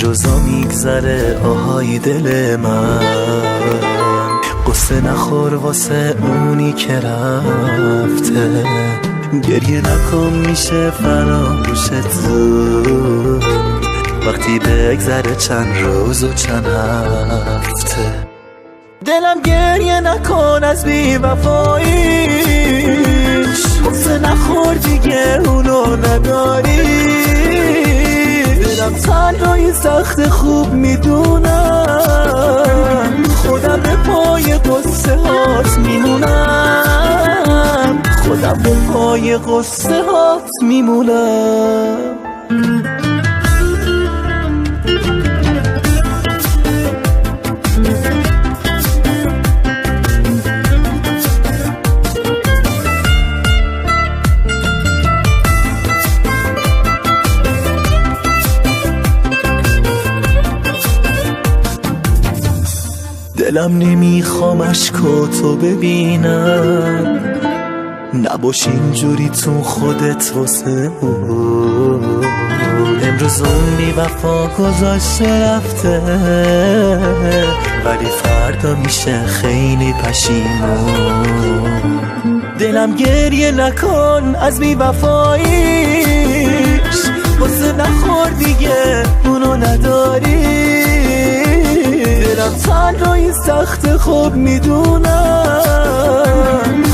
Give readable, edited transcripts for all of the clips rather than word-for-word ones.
روزا میگذره آهای دل من، قصه نخور واسه اونی که رفته، گریه نکن میشه فراموشت زود، وقتی بگذره چند روز و چند هفته. دلم گریه نکن از بی وفاییش، قصه نخور دیگه اونو نداری. دلم تنهایی سخت خوب میدونم، خودم به پای قصه هات میمونم، خودم به پای قصه هات میمونم. دلم نمیخوام اشکاتو ببینم، نباش اینجوری تو خودت واسه اون. امروز اون بی وفا گذاشته رفته، ولی فردا میشه خیلی پشیمون. دلم گریه نکن از بی وفاییش، واسه نخور دیگه اونو نداری. دلم تنهایی سخت خوب میدونم،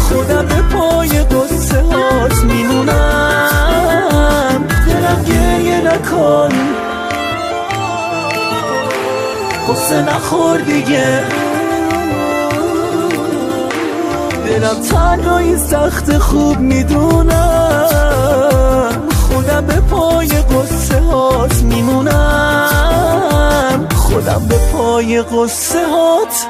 خودم به پای قصه هات میمونم. دلم گریه نکن، قصه نخور دیگه. دلم تنهایی سخت خوب میدونم، خودم به پای قصه هات میمونم، خودم به پای قصه هات